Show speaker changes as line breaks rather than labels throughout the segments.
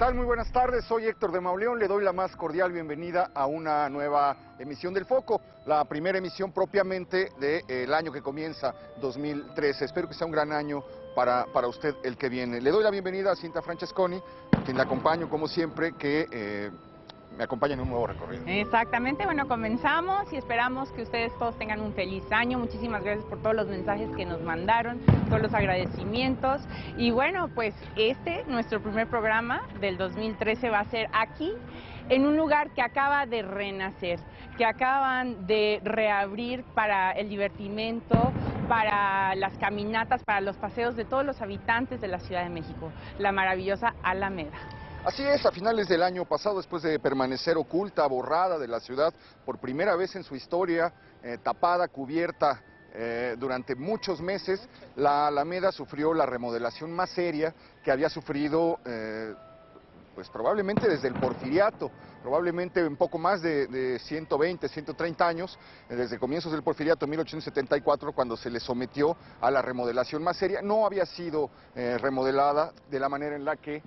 tal? Muy buenas tardes, soy Héctor de Mauleón, le doy la más cordial bienvenida a una nueva emisión del Foco, la primera emisión propiamente del año que comienza, 2013. Espero que sea un gran año para usted el que viene. Le doy la bienvenida a Cinta Francesconi, a quien le acompaño como siempre, que me acompaña en un nuevo recorrido.
Exactamente, bueno, comenzamos y esperamos que ustedes todos tengan un feliz año. Muchísimas gracias por todos los mensajes que nos mandaron, todos los agradecimientos. Y bueno, pues nuestro primer programa del 2013 va a ser aquí, en un lugar que acaba de renacer, que acaban de reabrir para el divertimento, para las caminatas, para los paseos de todos los habitantes de la Ciudad de México, la maravillosa Alameda.
Así es, a finales del año pasado, después de permanecer oculta, borrada de la ciudad, por primera vez en su historia, tapada, cubierta durante muchos meses, la Alameda sufrió la remodelación más seria que había sufrido pues probablemente desde el Porfiriato, probablemente un poco más de 120, 130 años, desde comienzos del Porfiriato, en 1874, cuando se le sometió a la remodelación más seria. No había sido remodelada de la manera en la que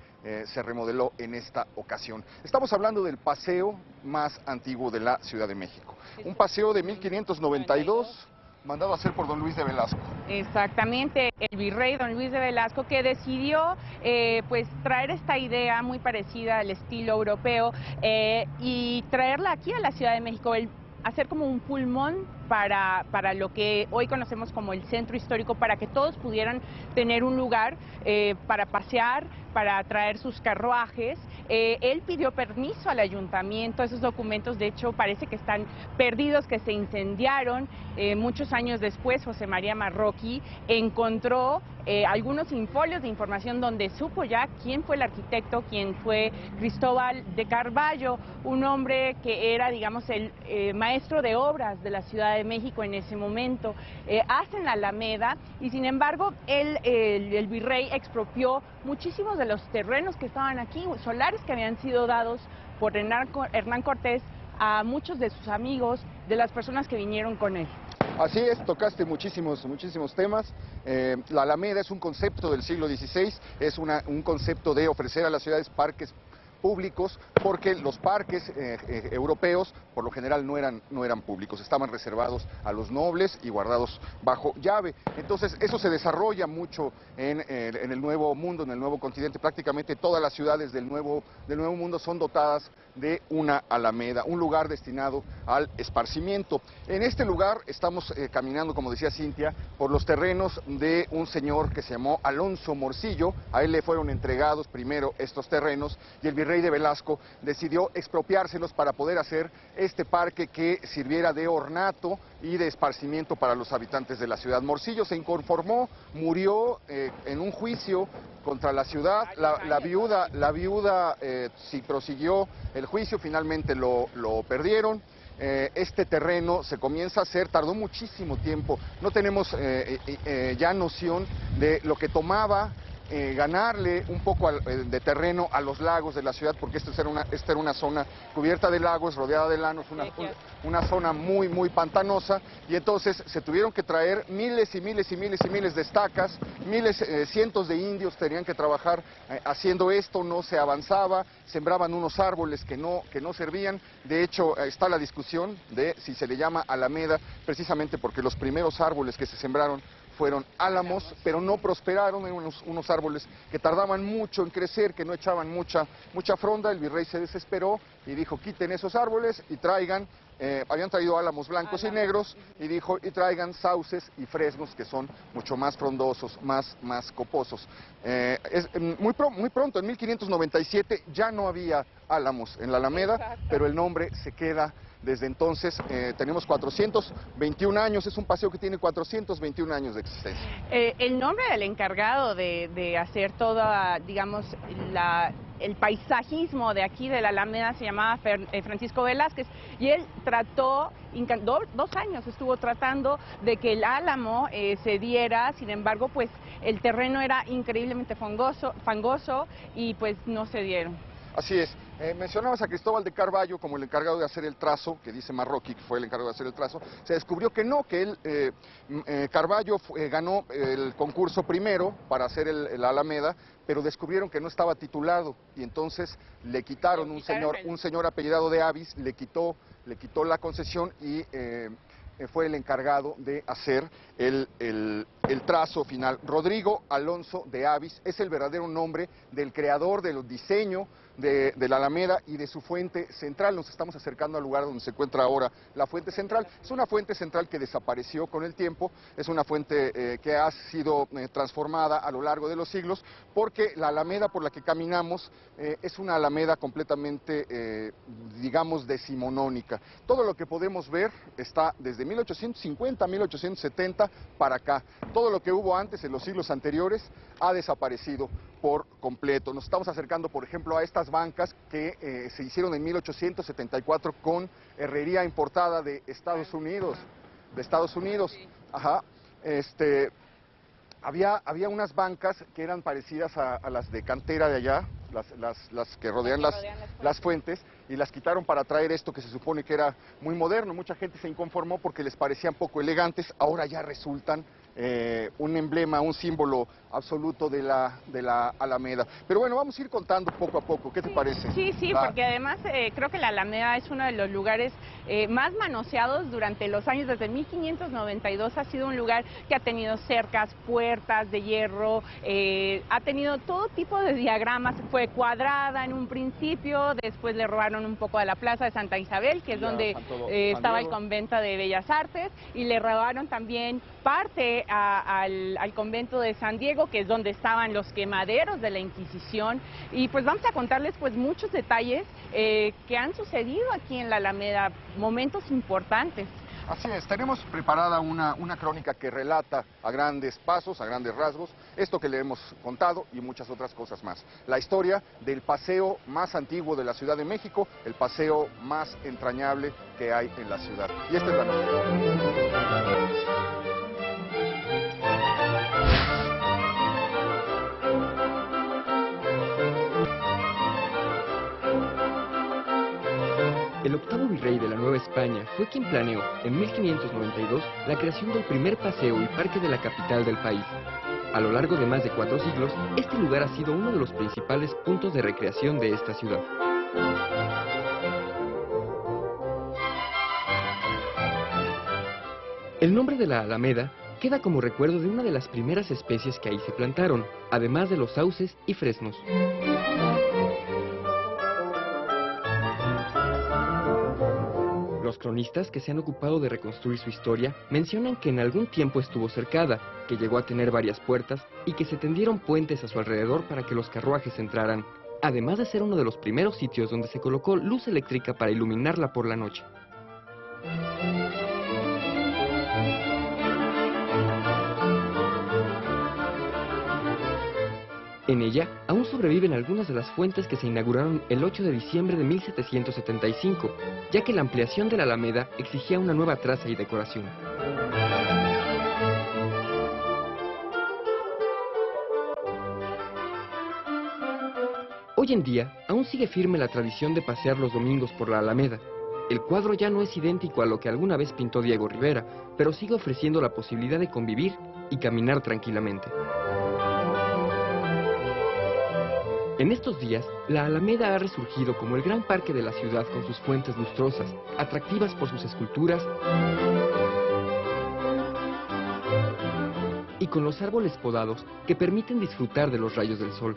se remodeló en esta ocasión. Estamos hablando del paseo más antiguo de la Ciudad de México, un paseo de 1592, mandado a hacer por don Luis de Velasco.
Exactamente, el virrey don Luis de Velasco, que decidió pues traer esta idea muy parecida al estilo europeo y traerla aquí a la Ciudad de México, hacer como un pulmón para lo que hoy conocemos como el centro histórico, para que todos pudieran tener un lugar para pasear, para traer sus carruajes. Él pidió permiso al ayuntamiento, esos documentos de hecho parece que están perdidos, que se incendiaron. Muchos años después José María Marroquí encontró algunos infolios de información donde supo ya quién fue el arquitecto, quién fue Cristóbal de Carvalho, un hombre que era, digamos, el maestro de obras de la Ciudad de México en ese momento. Hacen la Alameda y sin embargo el virrey expropió muchísimos de los terrenos que estaban aquí, solares que habían sido dados por Hernán Cortés a muchos de sus amigos, de las personas que vinieron con él.
Así es, tocaste muchísimos temas. La Alameda es un concepto del siglo XVI, es un concepto de ofrecer a las ciudades parques públicos, porque los parques europeos por lo general no eran públicos, estaban reservados a los nobles y guardados bajo llave. Entonces eso se desarrolla mucho en el Nuevo Mundo, en el Nuevo Continente. Prácticamente todas las ciudades del Nuevo Mundo son dotadas de una alameda, un lugar destinado al esparcimiento. En este lugar estamos caminando, como decía Cintia, por los terrenos de un señor que se llamó Alonso Morcillo. A él le fueron entregados primero estos terrenos y el virrey de Velasco decidió expropiárselos para poder hacer este parque que sirviera de ornato y de esparcimiento para los habitantes de la ciudad. Morcillo se inconformó, murió en un juicio contra la ciudad. La viuda sí prosiguió el juicio, finalmente lo perdieron. Este terreno se comienza a hacer, tardó muchísimo tiempo, no tenemos ya noción de lo que tomaba ganarle un poco de terreno a los lagos de la ciudad, porque esta era una zona cubierta de lagos, rodeada de llanos, una zona muy pantanosa, y entonces se tuvieron que traer miles y miles de estacas, cientos de indios tenían que trabajar haciendo esto. No se avanzaba, sembraban unos árboles que no servían. De hecho, está la discusión de si se le llama Alameda precisamente porque los primeros árboles que se sembraron fueron álamos, pero no prosperaron, eran unos árboles que tardaban mucho en crecer, que no echaban mucha fronda. El virrey se desesperó y dijo: quiten esos árboles y traigan, habían traído álamos blancos y negros, y dijo: y traigan sauces y fresnos, que son mucho más frondosos, más coposos. Muy pronto, en 1597, ya no había álamos en la Alameda. Exacto. Pero el nombre se queda. Desde entonces tenemos 421 años, es un paseo que tiene 421 años de existencia.
El nombre del encargado de hacer toda, digamos, el paisajismo de aquí de la Alameda se llamaba Francisco Velázquez, y él trató, 2 años estuvo tratando de que el álamo se diera. Sin embargo, pues el terreno era increíblemente fangoso y pues no se dieron.
Así es. Mencionabas a Cristóbal de Carvalho como el encargado de hacer el trazo, que dice Marroquí que fue el encargado de hacer el trazo. Se descubrió que no, que Carvalho ganó el concurso primero para hacer la Alameda, pero descubrieron que no estaba titulado y entonces le quitaron un señor apellidado de Avis, le quitó la concesión y fue el encargado de hacer el trazo final. Rodrigo Alonso de Avis es el verdadero nombre del creador del diseño de la Alameda y de su fuente central. Nos estamos acercando al lugar donde se encuentra ahora la fuente central. Es una fuente central que desapareció con el tiempo, es una fuente que ha sido transformada a lo largo de los siglos, porque la Alameda por la que caminamos es una Alameda completamente, digamos, decimonónica. Todo lo que podemos ver está desde 1850 a 1870 para acá. Todo lo que hubo antes, en los siglos anteriores, ha desaparecido por completo. Nos estamos acercando, por ejemplo, a estas bancas que se hicieron en 1874 con herrería importada de Estados Unidos. Ajá. Había unas bancas que eran parecidas a las de cantera de allá, las que rodean las fuentes, y las quitaron para traer esto que se supone que era muy moderno. Mucha gente se inconformó porque les parecían poco elegantes, ahora ya resultan un emblema, un símbolo absoluto de la Alameda. Pero bueno, vamos a ir contando poco a poco, ¿qué te parece?
Sí, porque además creo que la Alameda es uno de los lugares más manoseados durante los años. Desde 1592 ha sido un lugar que ha tenido cercas, puertas de hierro, ha tenido todo tipo de diagramas. Fue cuadrada en un principio, después le robaron un poco a la Plaza de Santa Isabel, que es donde estaba el convento de Bellas Artes, y le robaron también parte al convento de San Diego, que es donde estaban los quemaderos de la Inquisición. Y pues vamos a contarles pues muchos detalles que han sucedido aquí en la Alameda, momentos importantes.
Así es, tenemos preparada una crónica que relata a grandes pasos, a grandes rasgos, esto que le hemos contado y muchas otras cosas más. La historia del paseo más antiguo de la Ciudad de México, el paseo más entrañable que hay en la ciudad. Y esta es la nota.
El octavo virrey de la Nueva España fue quien planeó, en 1592, la creación del primer paseo y parque de la capital del país. A lo largo de más de 4 siglos, este lugar ha sido uno de los principales puntos de recreación de esta ciudad. El nombre de la Alameda queda como recuerdo de una de las primeras especies que ahí se plantaron, además de los sauces y fresnos. Los cronistas que se han ocupado de reconstruir su historia mencionan que en algún tiempo estuvo cercada, que llegó a tener varias puertas y que se tendieron puentes a su alrededor para que los carruajes entraran, además de ser uno de los primeros sitios donde se colocó luz eléctrica para iluminarla por la noche. En ella aún sobreviven algunas de las fuentes que se inauguraron el 8 de diciembre de 1775, ya que la ampliación de la Alameda exigía una nueva traza y decoración. Hoy en día aún sigue firme la tradición de pasear los domingos por la Alameda. El cuadro ya no es idéntico a lo que alguna vez pintó Diego Rivera, pero sigue ofreciendo la posibilidad de convivir y caminar tranquilamente. En estos días, la Alameda ha resurgido como el gran parque de la ciudad con sus fuentes lustrosas, atractivas por sus esculturas y con los árboles podados que permiten disfrutar de los rayos del sol.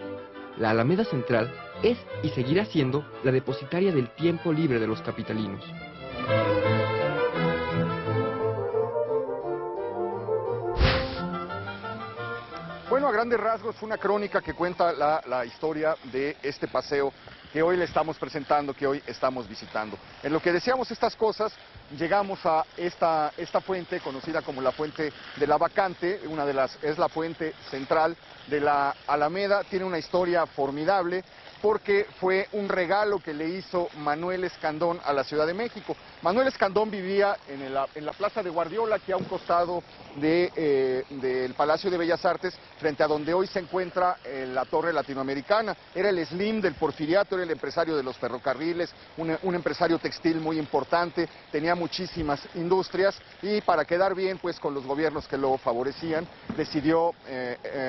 La Alameda Central es y seguirá siendo la depositaria del tiempo libre de los capitalinos.
Bueno, a grandes rasgos, una crónica que cuenta la historia de este paseo que hoy le estamos presentando, que hoy estamos visitando. En lo que deseamos estas cosas, llegamos a esta fuente conocida como la Fuente de la Bacante, es la fuente central de la Alameda, tiene una historia formidable, porque fue un regalo que le hizo Manuel Escandón a la Ciudad de México. Manuel Escandón vivía en la Plaza de Guardiola, aquí a un costado del Palacio de Bellas Artes, frente a donde hoy se encuentra la Torre Latinoamericana. Era el Slim del Porfiriato, era el empresario de los ferrocarriles, un empresario textil muy importante, tenía muchísimas industrias y para quedar bien pues con los gobiernos que lo favorecían, decidió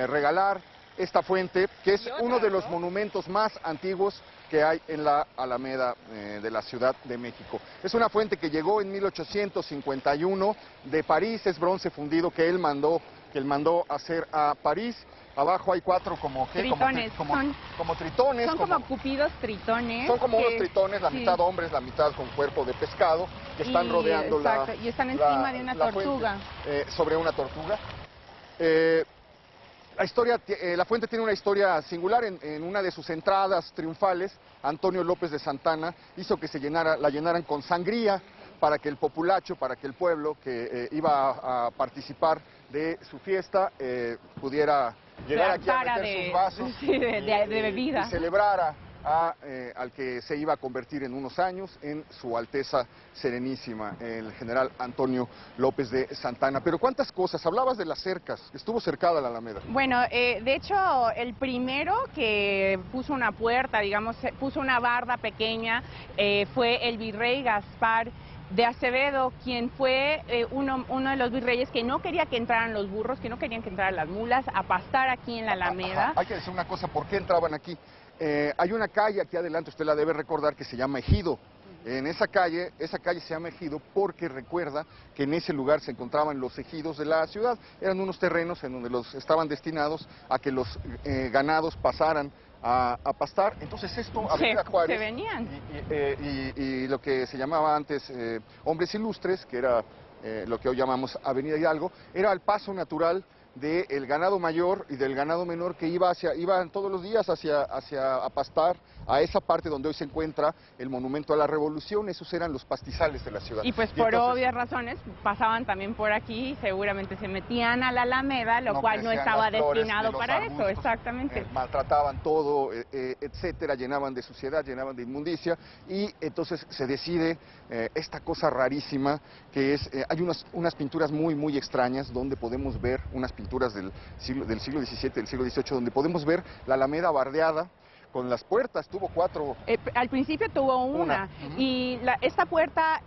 regalar esta fuente, que es uno de los monumentos más antiguos que hay en la Alameda de la Ciudad de México. Es una fuente que llegó en 1851 de París, es bronce fundido que él mandó hacer a París. Abajo hay 4 como
tritones,
como tritones.
Son como cupidos tritones.
Son como unos tritones, la mitad hombres, la mitad con cuerpo de pescado, que están rodeando
y están encima de una tortuga.
Sobre una tortuga. La fuente tiene una historia singular. En una de sus entradas triunfales, Antonio López de Santana hizo que la llenaran con sangría para que el populacho, para que el pueblo que iba a participar de su fiesta pudiera llegar aquí a meter sus vasos
de bebida
y celebrara al que se iba a convertir en unos años en su Alteza Serenísima, el general Antonio López de Santana. Pero cuántas cosas, hablabas de las cercas, estuvo cercada la Alameda.
Bueno, de hecho, el primero que puso una puerta, digamos, puso una barda pequeña, fue el virrey Gaspar de Acevedo, quien fue uno de los virreyes que no quería que entraran los burros, que no querían que entraran las mulas a pastar aquí en la Alameda.
Hay que decir una cosa, ¿por qué entraban aquí? Hay una calle aquí adelante, usted la debe recordar, que se llama Ejido. En esa calle se llama Ejido porque recuerda que en ese lugar se encontraban los ejidos de la ciudad. Eran unos terrenos en donde estaban destinados a que los ganados pasaran a pastar. Entonces esto, Avenida Juárez,
se venían.
Y lo que se llamaba antes Hombres Ilustres, que era lo que hoy llamamos Avenida Hidalgo, era el paso natural del ganado mayor y del ganado menor que iban todos los días a pastar a esa parte donde hoy se encuentra el Monumento a la Revolución. Esos eran los pastizales de la ciudad.
Y pues por obvias razones pasaban también por aquí, seguramente se metían a la Alameda, lo cual no estaba destinado para eso, exactamente.
Maltrataban todo, etcétera, llenaban de suciedad, llenaban de inmundicia, y entonces se decide esta cosa rarísima que es, hay unas pinturas muy extrañas donde podemos ver unas pinturas del siglo XVII, del siglo XVIII, donde podemos ver la Alameda bardeada con las puertas. Tuvo 4.
Al principio tuvo una. Y esta puerta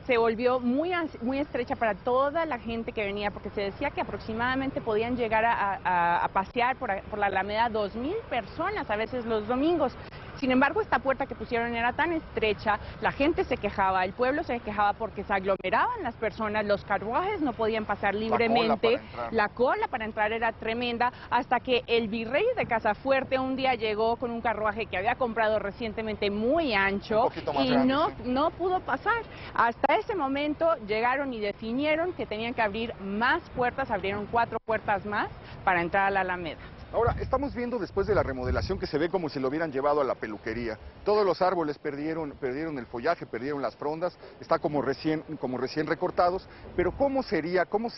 se volvió muy estrecha para toda la gente que venía, porque se decía que aproximadamente podían llegar a pasear por la Alameda 2,000 personas, a veces los domingos. Sin embargo, esta puerta que pusieron era tan estrecha, la gente se quejaba, el pueblo se quejaba porque se aglomeraban las personas, los carruajes no podían pasar libremente, la cola para entrar era tremenda, hasta que el virrey de Casafuerte un día llegó con un carruaje que había comprado recientemente muy ancho y no pudo pasar. Hasta ese momento llegaron y definieron que tenían que abrir más puertas, abrieron 4 puertas más para entrar a la Alameda.
Ahora, estamos viendo después de la remodelación que se ve como si lo hubieran llevado a la peluquería. Todos los árboles perdieron el follaje, perdieron las frondas, está como recién recortados, pero ¿cómo se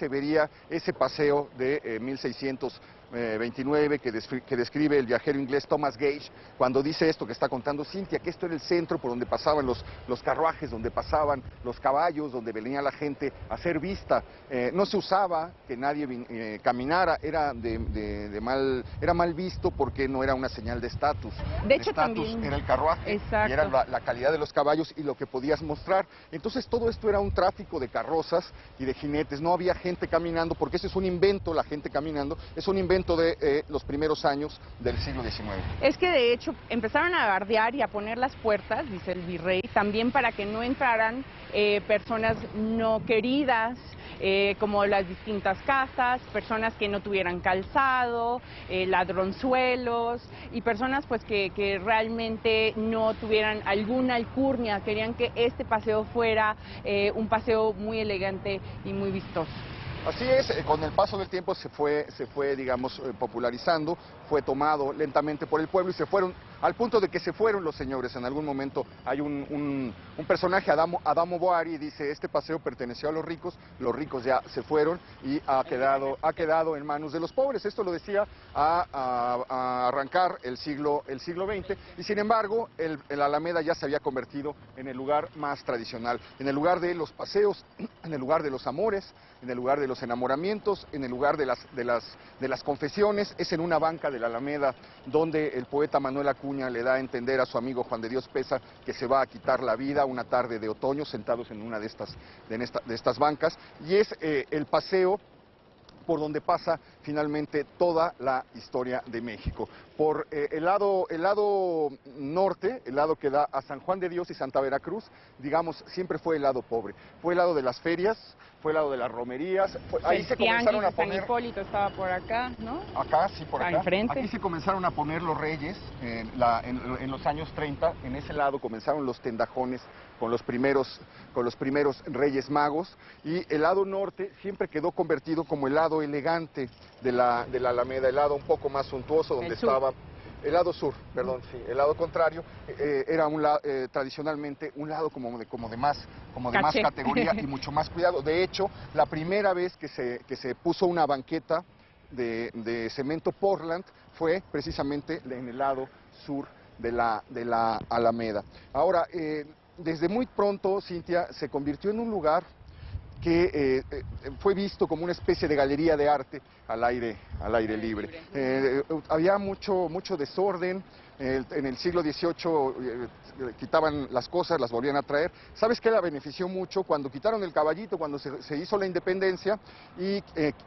vería ese paseo de 1629 que describe el viajero inglés Thomas Gage cuando dice esto que está contando Cintia, que esto era el centro por donde pasaban los carruajes, donde pasaban los caballos, donde venía la gente a hacer vista? No se usaba que nadie caminara, era mal visto porque no era una señal de estatus.
De hecho, también
era el carruaje.
Exacto.
Y era la calidad de los caballos y lo que podías mostrar. Entonces todo esto era un tráfico de carrozas y de jinetes, no había gente caminando, porque ese es un invento, la gente caminando, es un invento de los primeros años del siglo XIX.
Es que de hecho empezaron a bardear y a poner las puertas, dice el virrey, también para que no entraran personas no queridas, como las distintas casas, personas que no tuvieran calzado, ladronzuelos y personas pues que realmente no tuvieran alguna alcurnia. Querían que este paseo fuera un paseo muy elegante y muy vistoso.
Así es, con el paso del tiempo se fue digamos, popularizando, fue tomado lentamente por el pueblo y se fueron, al punto de que se fueron los señores. En algún momento hay un personaje, Adamo Boari, dice, este paseo perteneció a los ricos ya se fueron y ha quedado en manos de los pobres. Esto lo decía a arrancar el siglo XX, y sin embargo, el Alameda ya se había convertido en el lugar más tradicional, en el lugar de los paseos, en el lugar de los amores, en el lugar de los enamoramientos, en el lugar de las confesiones. Es en una banca de la Alameda donde el poeta Manuel Acuña le da a entender a su amigo Juan de Dios Pesa que se va a quitar la vida una tarde de otoño, sentados en una de estas bancas, y es el paseo por donde pasa finalmente toda la historia de México. Por el lado norte, el lado que da a San Juan de Dios y Santa Veracruz, digamos, siempre fue el lado pobre. Fue el lado de las ferias, fue el lado de las romerías. Ahí se comenzaron a poner...
San Hipólito estaba por acá, ¿no?
Acá, sí, por acá.
Enfrente.
Aquí se comenzaron a poner los reyes en los años 30. En ese lado comenzaron los tendajones con los primeros reyes magos, y el lado norte siempre quedó convertido como el lado elegante de la Alameda, el lado un poco más suntuoso donde estaba... El lado sur, perdón, sí, el lado contrario era tradicionalmente un lado como de más categoría y mucho más cuidado. De hecho, la primera vez que se puso una banqueta de cemento Portland fue precisamente en el lado sur de la Alameda. Ahora, desde muy pronto, Cintia, se convirtió en un lugar que fue visto como una especie de galería de arte al aire libre. Había mucho desorden. En el siglo XVIII quitaban las cosas, las volvían a traer. ¿Sabes qué la benefició mucho? Cuando quitaron el caballito, cuando se hizo la independencia y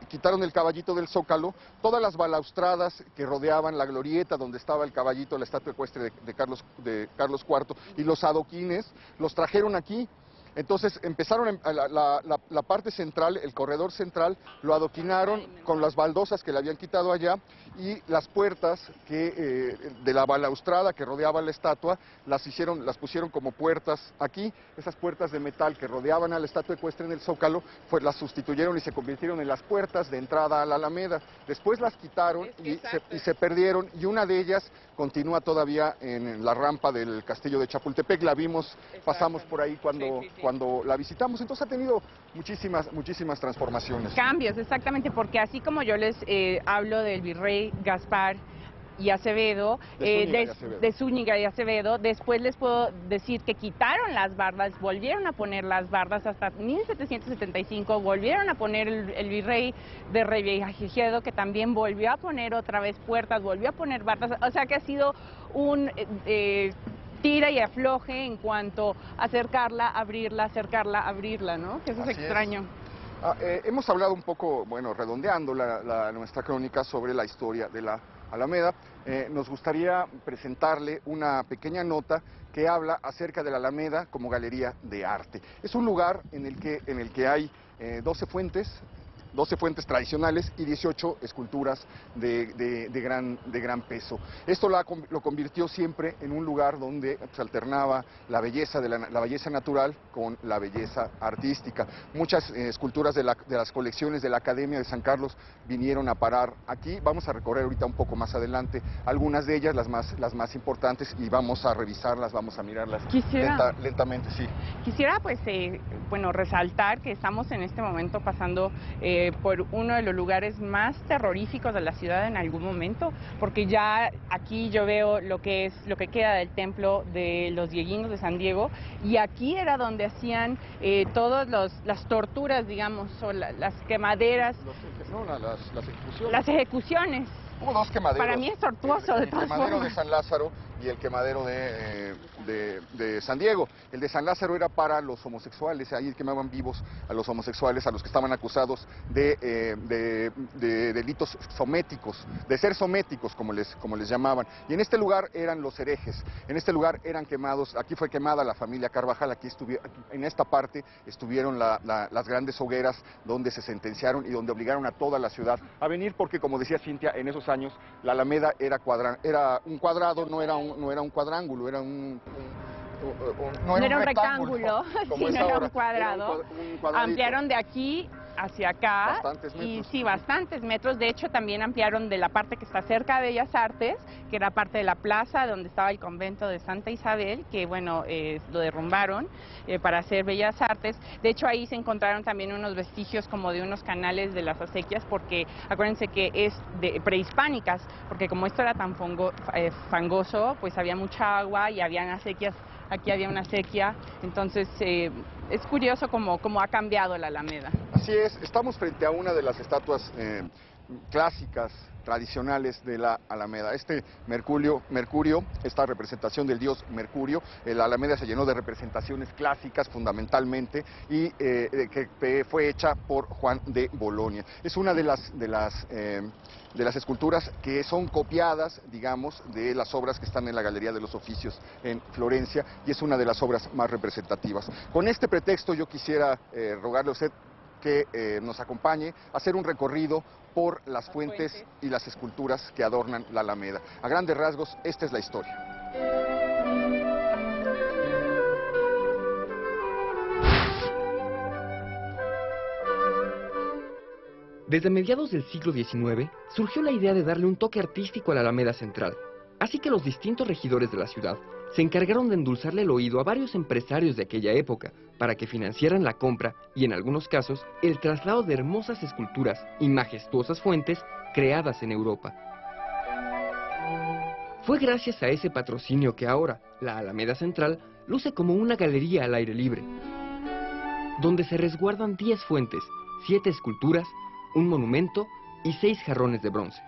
quitaron el caballito del Zócalo, todas las balaustradas que rodeaban la glorieta donde estaba el caballito, la estatua ecuestre de Carlos IV, y los adoquines, los trajeron aquí. Entonces empezaron la parte central, el corredor central, lo adoquinaron con las baldosas que le habían quitado allá, y las puertas de la balaustrada que rodeaba la estatua las pusieron como puertas aquí. Esas puertas de metal que rodeaban a la estatua ecuestre en el Zócalo, pues las sustituyeron y se convirtieron en las puertas de entrada a la Alameda. Después las quitaron y se perdieron, y una de ellas continúa todavía en la rampa del castillo de Chapultepec. La vimos, pasamos por ahí cuando la visitamos. Entonces ha tenido muchísimas transformaciones.
Cambios, exactamente, porque así como yo les hablo del virrey Gaspar y Acevedo, de Zúñiga y Acevedo, después les puedo decir que quitaron las bardas, volvieron a poner las bardas hasta 1775, volvieron a poner el virrey de Revillagigedo, que también volvió a poner otra vez puertas, volvió a poner bardas, o sea que ha sido un... tira y afloje en cuanto a acercarla, abrirla, ¿no? Que eso es extraño.
Hemos hablado un poco, bueno, redondeando nuestra crónica sobre la historia de la Alameda. Nos gustaría presentarle una pequeña nota que habla acerca de la Alameda como galería de arte. Es un lugar en el que hay 12 fuentes tradicionales y 18 esculturas de gran peso. Esto lo convirtió siempre en un lugar donde se alternaba la belleza natural con la belleza artística. Muchas esculturas de las colecciones de la Academia de San Carlos vinieron a parar aquí. Vamos a recorrer ahorita un poco más adelante algunas de ellas, las más importantes, y vamos a revisarlas, vamos a mirarlas lentamente. Sí.
Quisiera pues bueno, resaltar que estamos en este momento pasando por uno de los lugares más terroríficos de la ciudad en algún momento, porque ya aquí yo veo lo que queda del templo de los dieguinos de San Diego, y aquí era donde hacían todas las torturas, digamos, o las quemaderas, las ejecuciones.
Hubo dos quemaderos.
Para mí es tortuoso, de todas formas.
El quemadero de San Lázaro y el quemadero de San Diego. El de San Lázaro era para los homosexuales, ahí quemaban vivos a los homosexuales, a los que estaban acusados de delitos sométicos, de ser sométicos, como les llamaban. Y en este lugar eran los herejes, en este lugar eran quemados, aquí fue quemada la familia Carvajal, en esta parte estuvieron las grandes hogueras donde se sentenciaron y donde obligaron a toda la ciudad a venir, porque, como decía Cintia, en esos años la Alameda era un cuadrado, no era un cuadrángulo, era
no era un rectángulo, sino era un cuadrado. Ampliaron de aquí hacia acá.
Bastantes metros.
Y sí, bastantes metros. De hecho, también ampliaron de la parte que está cerca de Bellas Artes, que era parte de la plaza donde estaba el convento de Santa Isabel, que bueno, lo derrumbaron para hacer Bellas Artes. De hecho, ahí se encontraron también unos vestigios como de unos canales de las acequias, porque acuérdense que es de prehispánicas, porque como esto era tan fangoso, pues había mucha agua y habían acequias. Aquí había una acequia, entonces es curioso cómo ha cambiado la Alameda.
Así es, estamos frente a una de las estatuas clásicas, tradicionales de la Alameda. Este Mercurio, esta representación del dios Mercurio, la Alameda se llenó de representaciones clásicas fundamentalmente y que fue hecha por Juan de Bolonia. Es una de las esculturas que son copiadas, digamos, de las obras que están en la Galería de los Oficios en Florencia, y es una de las obras más representativas. Con este pretexto yo quisiera rogarle a usted que nos acompañe a hacer un recorrido por las fuentes y las esculturas que adornan la Alameda. A grandes rasgos, esta es la historia.
Desde mediados del siglo XIX surgió la idea de darle un toque artístico a la Alameda Central, así que los distintos regidores de la ciudad se encargaron de endulzarle el oído a varios empresarios de aquella época para que financiaran la compra y, en algunos casos, el traslado de hermosas esculturas y majestuosas fuentes creadas en Europa. Fue gracias a ese patrocinio que ahora la Alameda Central luce como una galería al aire libre, donde se resguardan 10 fuentes, 7 esculturas, un monumento y 6 jarrones de bronce.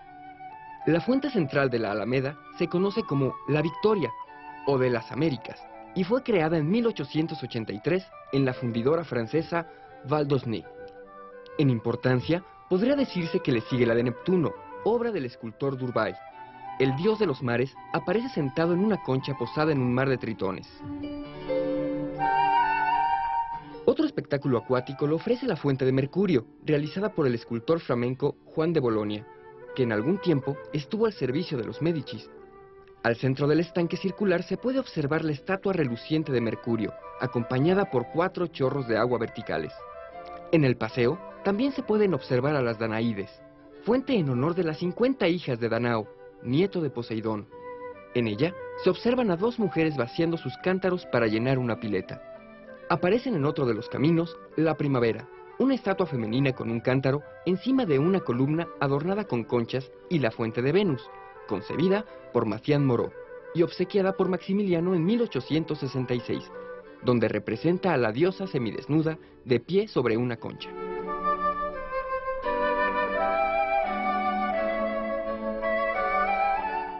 La fuente central de la Alameda se conoce como La Victoria, o de las Américas, y fue creada en 1883 en la fundidora francesa Val d'Osny. En importancia, podría decirse que le sigue la de Neptuno, obra del escultor Durbay. El dios de los mares aparece sentado en una concha posada en un mar de tritones. Otro espectáculo acuático lo ofrece la Fuente de Mercurio, realizada por el escultor flamenco Juan de Bolonia, que en algún tiempo estuvo al servicio de los Médicis. Al centro del estanque circular se puede observar la estatua reluciente de Mercurio, acompañada por 4 chorros de agua verticales. En el paseo también se pueden observar a las Danaídes, fuente en honor de las 50 hijas de Danao, nieto de Poseidón. En ella se observan a 2 mujeres vaciando sus cántaros para llenar una pileta. Aparecen en otro de los caminos la Primavera, una estatua femenina con un cántaro encima de una columna adornada con conchas, y la Fuente de Venus, concebida por Mathias Moreau y obsequiada por Maximiliano en 1866, donde representa a la diosa semidesnuda de pie sobre una concha.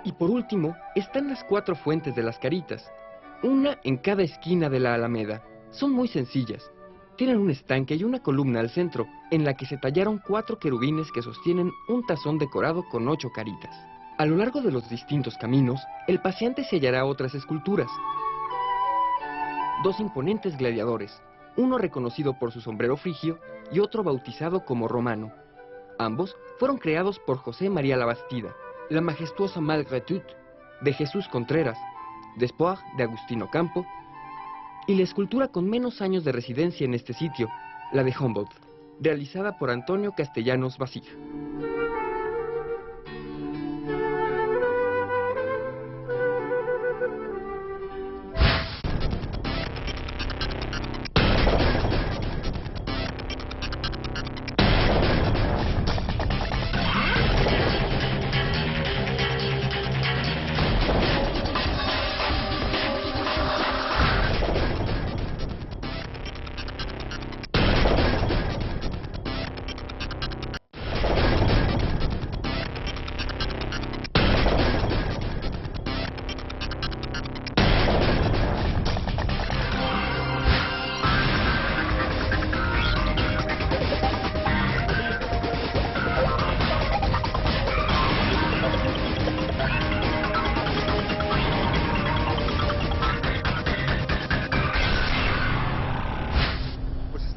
Y por último, están las 4 fuentes de las Caritas, una en cada esquina de la Alameda. Son muy sencillas. Tienen un estanque y una columna al centro, en la que se tallaron 4 querubines que sostienen un tazón decorado con 8 caritas. A lo largo de los distintos caminos, el paseante se hallará otras esculturas. 2 imponentes gladiadores, uno reconocido por su sombrero frigio y otro bautizado como romano. Ambos fueron creados por José María Labastida. La majestuosa Malgré Tout, de Jesús Contreras, D'Espoir, de Agustino Campo, y la escultura con menos años de residencia en este sitio, la de Humboldt, realizada por Antonio Castellanos Vasija.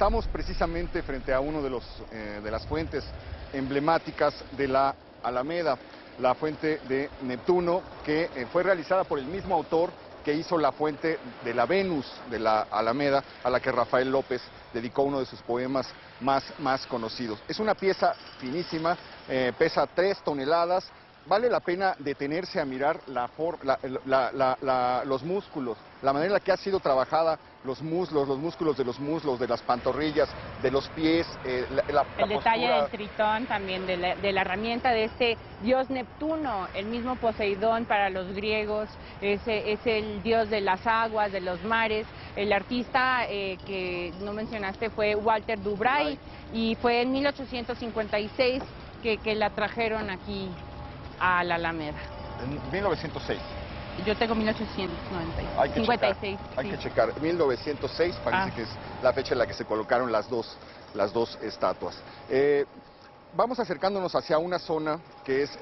Estamos precisamente frente a uno de las fuentes emblemáticas de la Alameda, la Fuente de Neptuno, que fue realizada por el mismo autor que hizo la fuente de la Venus de la Alameda, a la que Rafael López dedicó uno de sus poemas más conocidos. Es una pieza finísima, pesa 3 toneladas. Vale la pena detenerse a mirar los músculos, la manera en la que ha sido trabajada los músculos de los muslos, de las pantorrillas, de los pies,
el detalle del tritón también, de la herramienta de este dios Neptuno, el mismo Poseidón para los griegos, es el dios de las aguas, de los mares. El artista que no mencionaste fue Walter Dubray, y fue en 1856 que la trajeron aquí a la Alameda.
En 1906.
Yo tengo 1896.
Hay que checar. 1906 parece que es la fecha en la que se colocaron las dos estatuas. Vamos acercándonos hacia una zona que es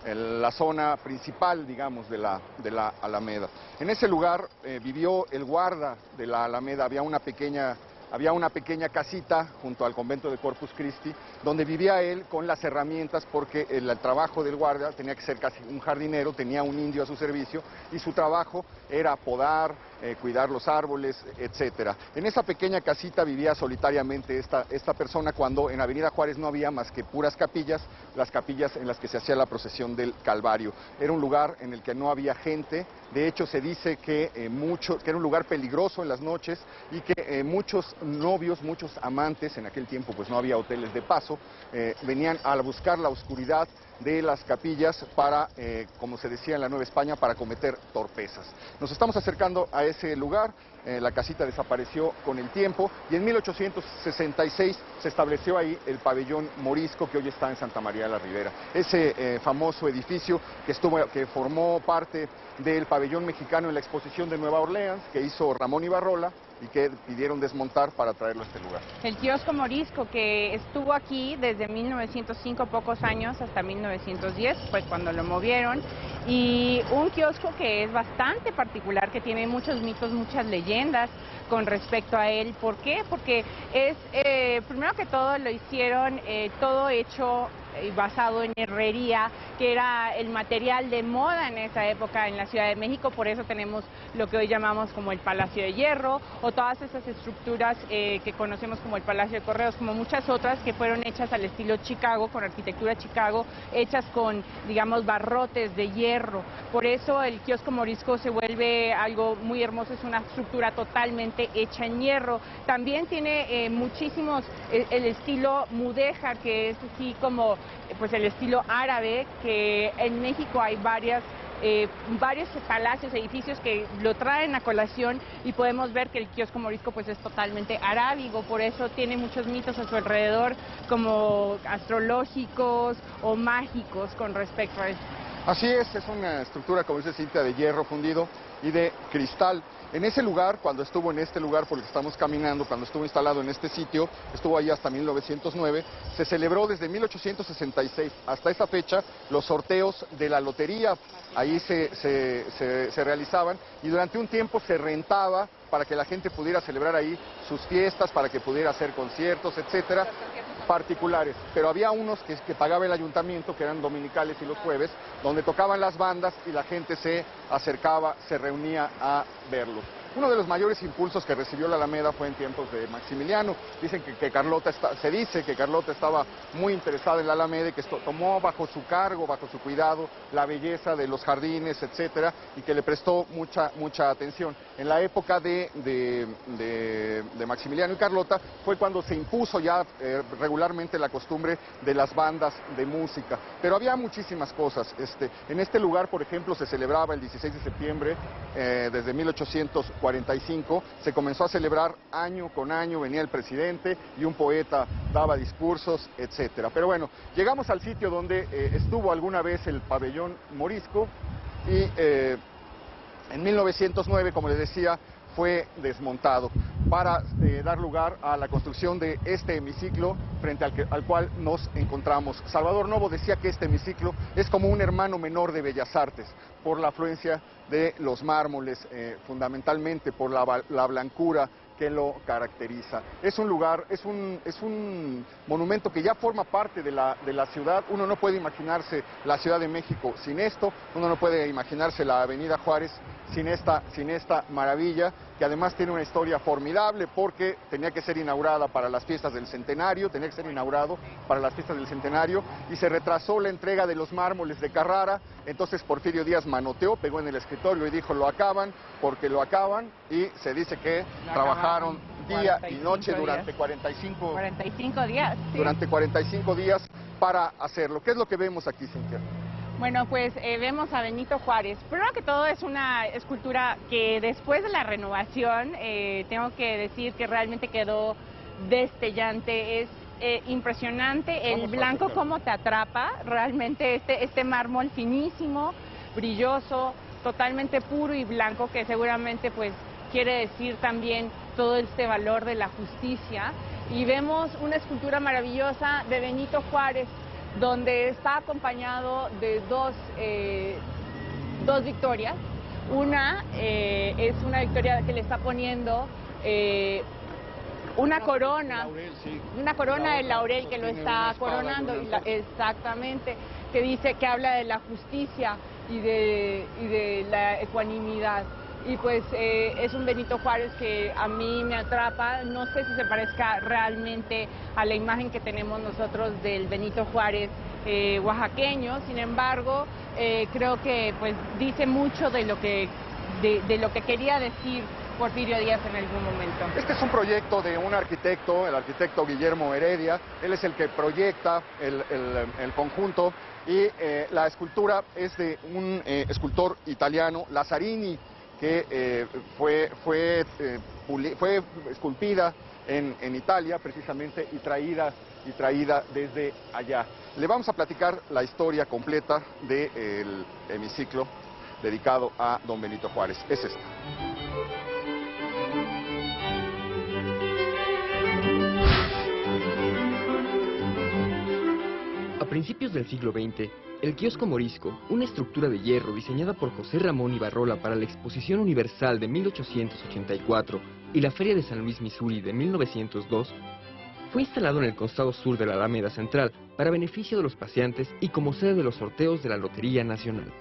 la zona principal, digamos, de la Alameda. En ese lugar vivió el guarda de la Alameda. Había una pequeña casita junto al convento de Corpus Christi, donde vivía él con las herramientas, porque el trabajo del guardia tenía que ser casi un jardinero, tenía un indio a su servicio, y su trabajo era podar, cuidar los árboles, etcétera. En esa pequeña casita vivía solitariamente esta persona, cuando en Avenida Juárez no había más que puras capillas, las capillas en las que se hacía la procesión del Calvario. Era un lugar en el que no había gente. De hecho, se dice que era un lugar peligroso en las noches, y que muchos novios, muchos amantes, en aquel tiempo pues no había hoteles de paso, venían a buscar la oscuridad de las capillas para, como se decía en la Nueva España, para cometer torpezas. Nos estamos acercando a ese lugar. La casita desapareció con el tiempo, y en 1866 se estableció ahí el pabellón morisco, que hoy está en Santa María de la Ribera. Ese famoso edificio que formó parte del pabellón mexicano en la exposición de Nueva Orleans, que hizo Ramón Ibarrola, y que pidieron desmontar para traerlo a este lugar.
El kiosco morisco, que estuvo aquí desde 1905, pocos años, hasta 1910, pues cuando lo movieron, y un kiosco que es bastante particular, que tiene muchos mitos, muchas leyendas con respecto a él. ¿Por qué? Porque es, primero que todo, lo hicieron todo hecho basado en herrería, que era el material de moda en esa época en la Ciudad de México. Por eso tenemos lo que hoy llamamos como el Palacio de Hierro, o todas esas estructuras que conocemos como el Palacio de Correos, como muchas otras que fueron hechas al estilo Chicago, con arquitectura Chicago, hechas con, digamos, barrotes de hierro. Por eso el kiosco morisco se vuelve algo muy hermoso, es una estructura totalmente hecha en hierro. También tiene muchísimos, el estilo mudéjar, que es así como pues el estilo árabe, que en México hay varios palacios, edificios que lo traen a colación, y podemos ver que el kiosco morisco pues es totalmente arábigo. Por eso tiene muchos mitos a su alrededor, como astrológicos o mágicos con respecto a esto.
Así es una estructura, como dice Cintia, de hierro fundido y de cristal. En ese lugar, cuando estuvo en este lugar por el que estamos caminando, cuando estuvo instalado en este sitio, estuvo ahí hasta 1909, se celebró desde 1866 hasta esa fecha los sorteos de la lotería. Ahí se realizaban, y durante un tiempo se rentaba para que la gente pudiera celebrar ahí sus fiestas, para que pudiera hacer conciertos, etcétera, particulares. Pero había unos que pagaba el ayuntamiento, que eran dominicales y los jueves, donde tocaban las bandas y la gente se acercaba, se reunía a verlos. Uno de los mayores impulsos que recibió la Alameda fue en tiempos de Maximiliano. Se dice que Carlota estaba muy interesada en la Alameda, y que tomó bajo su cargo, bajo su cuidado, la belleza de los jardines, etcétera, y que le prestó mucha atención. En la época de Maximiliano y Carlota fue cuando se impuso ya regularmente la costumbre de las bandas de música. Pero había muchísimas cosas. En este lugar, por ejemplo, se celebraba el 16 de septiembre, desde 1845, se comenzó a celebrar año con año, venía el presidente y un poeta daba discursos, etcétera. Pero bueno, llegamos al sitio donde estuvo alguna vez el pabellón morisco, y en 1909, como les decía, fue desmontado para dar lugar a la construcción de este hemiciclo frente al cual nos encontramos. Salvador Novo decía que este hemiciclo es como un hermano menor de Bellas Artes, por la afluencia de los mármoles, fundamentalmente por la blancura que lo caracteriza. Es un lugar, es un monumento que ya forma parte de la ciudad. Uno no puede imaginarse la Ciudad de México sin esto, uno no puede imaginarse la Avenida Juárez sin esta maravilla, que además tiene una historia formidable porque tenía que ser inaugurada para las fiestas del centenario, y se retrasó la entrega de los mármoles de Carrara. Entonces Porfirio Díaz manoteó, pegó en el escritorio y dijo: lo acaban, porque lo acaban, y se dice que trabajaron día y noche durante 45
días. Sí.
Durante 45 días para hacerlo. ¿Qué es lo que vemos aquí, Cintia?
Bueno, pues vemos a Benito Juárez. Primero que todo, es una escultura que después de la renovación, tengo que decir que realmente quedó destellante. Es impresionante el blanco cómo te atrapa, realmente este mármol finísimo, brilloso, totalmente puro y blanco, que seguramente pues quiere decir también todo este valor de la justicia. Y vemos una escultura maravillosa de Benito Juárez, donde está acompañado de dos victorias. Una es una victoria que le está poniendo una corona de laurel que lo está coronando, exactamente, que dice, que habla de la justicia y de la ecuanimidad. Y pues es un Benito Juárez que a mí me atrapa. No sé si se parezca realmente a la imagen que tenemos nosotros del Benito Juárez oaxaqueño. Sin embargo, creo que pues dice mucho de lo que quería decir Porfirio Díaz en algún momento.
Este es un proyecto de un arquitecto, el arquitecto Guillermo Heredia. Él es el que proyecta el conjunto, y la escultura es de un escultor italiano, Lazzarini, que fue esculpida en Italia precisamente, y traída desde allá. Le vamos a platicar la historia completa del hemiciclo dedicado a don Benito Juárez. Es esta.
A principios del siglo XX, el Kiosco Morisco, una estructura de hierro diseñada por José Ramón Ibarrola para la Exposición Universal de 1884 y la Feria de San Luis, Missouri de 1902, fue instalado en el costado sur de la Alameda Central para beneficio de los paseantes y como sede de los sorteos de la Lotería Nacional.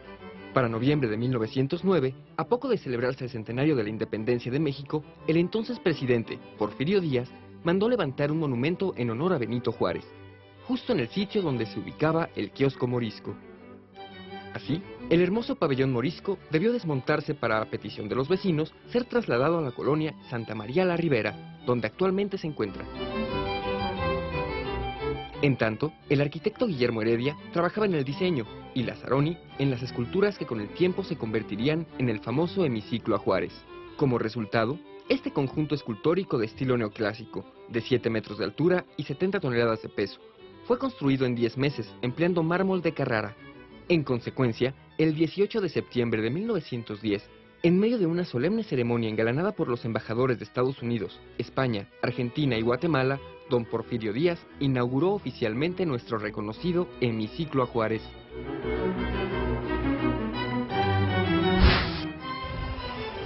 Para noviembre de 1909, a poco de celebrarse el centenario de la Independencia de México, el entonces presidente, Porfirio Díaz, mandó levantar un monumento en honor a Benito Juárez, justo en el sitio donde se ubicaba el Kiosco Morisco. Así, el hermoso pabellón morisco debió desmontarse para, a petición de los vecinos, ser trasladado a la colonia Santa María la Ribera, donde actualmente se encuentra. En tanto, el arquitecto Guillermo Heredia trabajaba en el diseño y Lazzaroni en las esculturas que con el tiempo se convertirían en el famoso hemiciclo a Juárez. Como resultado, este conjunto escultórico de estilo neoclásico, de 7 metros de altura y 70 toneladas de peso, fue construido en 10 meses empleando mármol de Carrara. En consecuencia, el 18 de septiembre de 1910, en medio de una solemne ceremonia engalanada por los embajadores de Estados Unidos, España, Argentina y Guatemala, don Porfirio Díaz inauguró oficialmente nuestro reconocido hemiciclo a Juárez.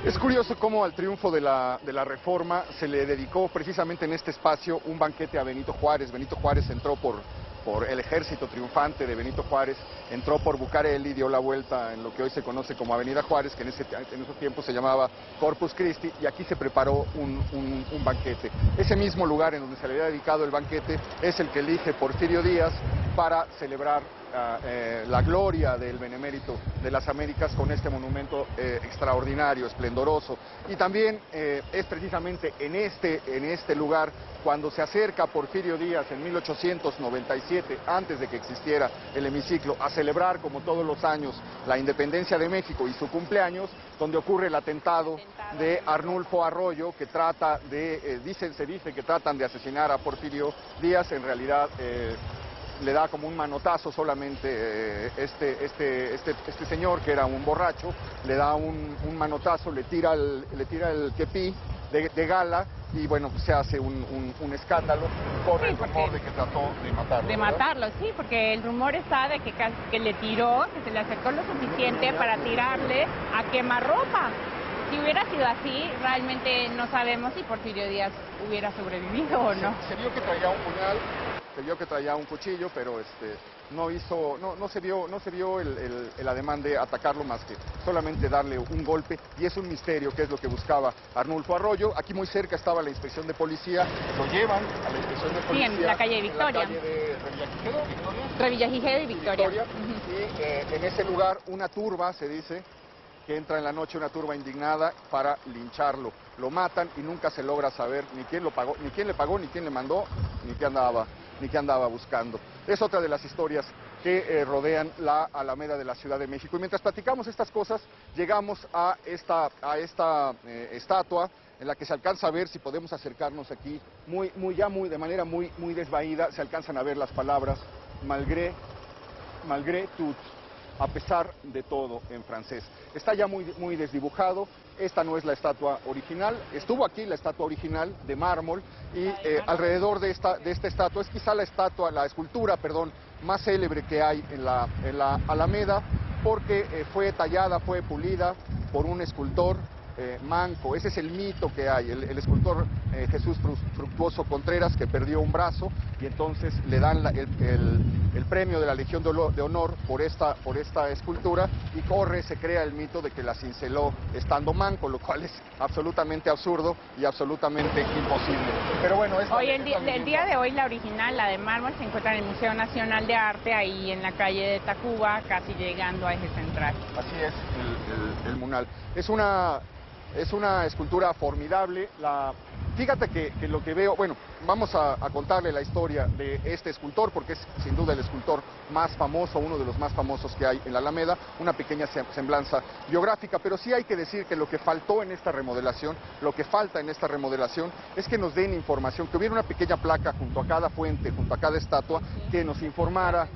Es curioso cómo al triunfo de la Reforma se le dedicó precisamente en este espacio un banquete a Benito Juárez. Benito Juárez entró por el ejército triunfante de Benito Juárez, entró por Bucareli, dio la vuelta en lo que hoy se conoce como Avenida Juárez, que en esos tiempos se llamaba Corpus Christi, y aquí se preparó un banquete. Ese mismo lugar en donde se le había dedicado el banquete es el que elige Porfirio Díaz para celebrar la gloria del Benemérito de las Américas con este monumento extraordinario, esplendoroso. Y también es precisamente en este lugar cuando se acerca Porfirio Díaz en 1897, antes de que existiera el hemiciclo, a celebrar como todos los años la independencia de México y su cumpleaños, donde ocurre el atentado de Arnulfo Arroyo, que trata de, se dice que tratan de asesinar a Porfirio Díaz. En realidad le da como un manotazo solamente este señor, que era un borracho, le da un manotazo, le tira el kepí de gala, y bueno, pues se hace un escándalo, corre el rumor de que trató de matarlo.
De matarlo, sí, porque el rumor está de que le tiró, que se le acercó lo suficiente para tirarle a quemarropa. Si hubiera sido así, realmente no sabemos si Porfirio Díaz hubiera sobrevivido o no.
Se vio que traía un puñal, se vio que traía un cuchillo, pero no se vio el ademán de atacarlo más que solamente darle un golpe, y es un misterio qué es lo que buscaba Arnulfo Arroyo. Aquí muy cerca estaba la inspección de policía, lo llevan a la inspección de policía.
Sí, en la calle de Victoria.
En la calle de Revillagigedo,
Revillagigedo y Victoria.
Y en ese lugar una turba, se dice, que entra en la noche una turba indignada para lincharlo. Lo matan y nunca se logra saber ni quién lo pagó, ni quién le pagó, ni quién le mandó, ni qué andaba buscando. Es otra de las historias que rodean la Alameda de la Ciudad de México. Y mientras platicamos estas cosas, llegamos a esta estatua en la que se alcanza a ver, si podemos acercarnos aquí, de manera muy desvaída, se alcanzan a ver las palabras malgré tout, a pesar de todo, en francés. Está ya muy desdibujado. Esta no es la estatua original. Estuvo aquí la estatua original de mármol, y alrededor de esta estatua es quizá la escultura más célebre que hay en la Alameda, porque fue tallada, fue pulida por un escultor manco. Ese es el mito que hay, el escultor Jesús Fructuoso Contreras, que perdió un brazo, y entonces le dan el premio de la Legión de Honor por esta escultura, y se crea el mito de que la cinceló estando manco, lo cual es absolutamente absurdo y absolutamente imposible. Pero bueno,
el día de hoy la original, la de mármol, se encuentra en el Museo Nacional de Arte, ahí en la calle de Tacuba, casi llegando a Eje Central.
Así es, el mural. Es una escultura formidable. Fíjate que lo que veo, bueno, vamos a contarle la historia de este escultor, porque es sin duda el escultor más famoso, uno de los más famosos que hay en la Alameda, una pequeña semblanza biográfica, pero sí hay que decir que lo que faltó en esta remodelación, lo que falta en esta remodelación, es que nos den información, que hubiera una pequeña placa junto a cada fuente, junto a cada estatua, que nos informara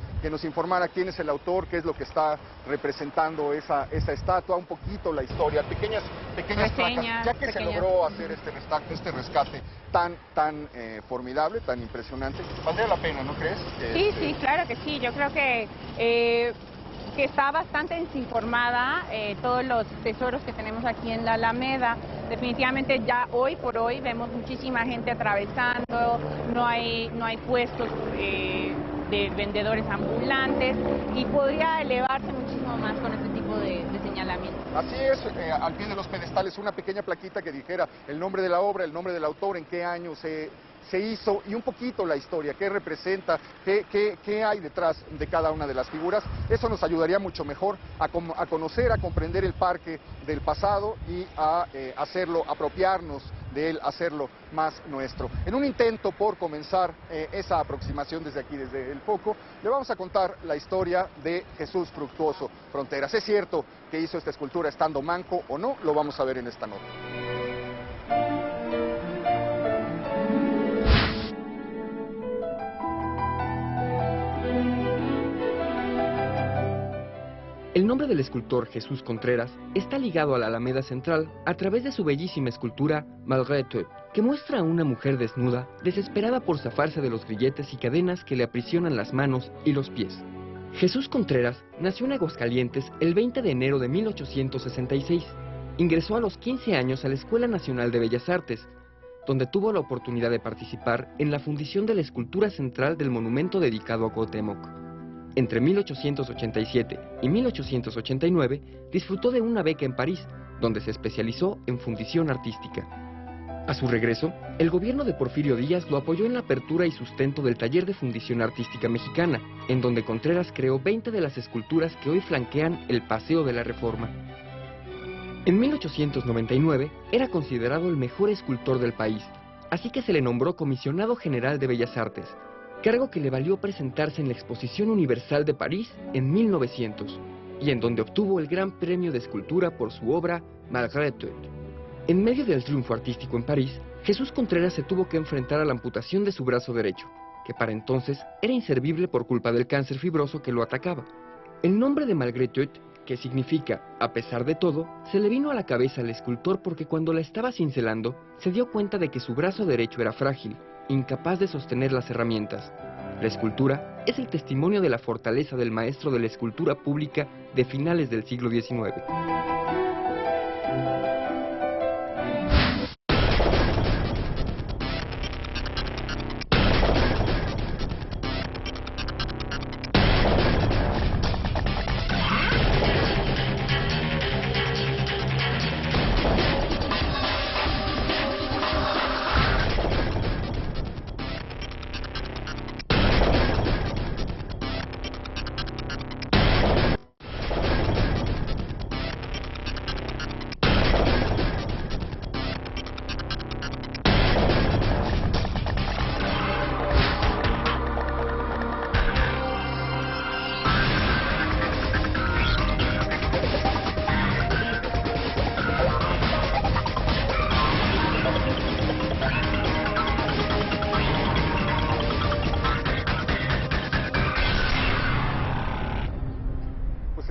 quién es el autor, qué es lo que está representando esa estatua, un poquito la historia, pequeñas placas, ya que se logró hacer este rescate tan formidable, tan impresionante. Valdría la pena, ¿no crees?
Sí, claro que sí. Yo creo que está bastante desinformada todos los tesoros que tenemos aquí en la Alameda. Definitivamente ya hoy por hoy vemos muchísima gente atravesando, no hay puestos de vendedores ambulantes, y podría elevarse muchísimo más con este tipo de señalamientos.
Así es, al pie de los pedestales una pequeña plaquita que dijera el nombre de la obra, el nombre del autor, en qué año se hizo, y un poquito la historia, qué representa, qué hay detrás de cada una de las figuras. Eso nos ayudaría mucho mejor a conocer, a comprender el parque del pasado, y a apropiarnos de él, hacerlo más nuestro. En un intento por comenzar esa aproximación desde aquí, desde el foco, le vamos a contar la historia de Jesús Fructuoso Fronteras. ¿Es cierto que hizo esta escultura estando manco o no? Lo vamos a ver en esta nota.
El nombre del escultor Jesús Contreras está ligado a la Alameda Central a través de su bellísima escultura Malgré tout, que muestra a una mujer desnuda, desesperada por zafarse de los grilletes y cadenas que le aprisionan las manos y los pies. Jesús Contreras nació en Aguascalientes el 20 de enero de 1866. Ingresó a los 15 años a la Escuela Nacional de Bellas Artes, donde tuvo la oportunidad de participar en la fundición de la escultura central del monumento dedicado a Cuauhtémoc. Entre 1887 y 1889 disfrutó de una beca en París, donde se especializó en fundición artística. A su regreso, el gobierno de Porfirio Díaz lo apoyó en la apertura y sustento del Taller de Fundición Artística Mexicana, en donde Contreras creó 20 de las esculturas que hoy flanquean el Paseo de la Reforma. En 1899 era considerado el mejor escultor del país, así que se le nombró Comisionado General de Bellas Artes, cargo que le valió presentarse en la Exposición Universal de París en 1900, y en donde obtuvo el Gran Premio de Escultura por su obra Malgré tout. En medio del triunfo artístico en París, Jesús Contreras se tuvo que enfrentar a la amputación de su brazo derecho, que para entonces era inservible por culpa del cáncer fibroso que lo atacaba. El nombre de Malgré tout, que significa a pesar de todo, se le vino a la cabeza al escultor porque cuando la estaba cincelando, se dio cuenta de que su brazo derecho era frágil, incapaz de sostener las herramientas. La escultura es el testimonio de la fortaleza del maestro de la escultura pública de finales del siglo XIX.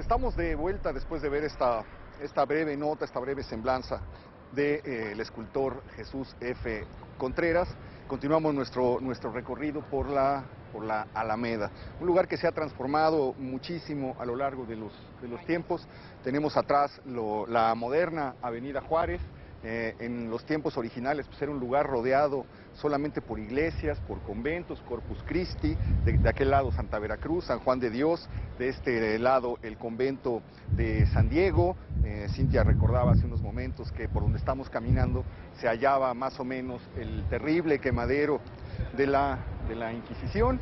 Estamos de vuelta después de ver esta breve nota, esta breve semblanza del escultor Jesús F. Contreras. Continuamos nuestro recorrido por la Alameda, un lugar que se ha transformado muchísimo a lo largo de los tiempos. Tenemos atrás la moderna Avenida Juárez. En los tiempos originales pues era un lugar rodeado solamente por iglesias, por conventos, Corpus Christi, de aquel lado Santa Veracruz, San Juan de Dios, de este lado el convento de San Diego. Cintia recordaba hace unos momentos que por donde estamos caminando se hallaba más o menos el terrible quemadero de la Inquisición,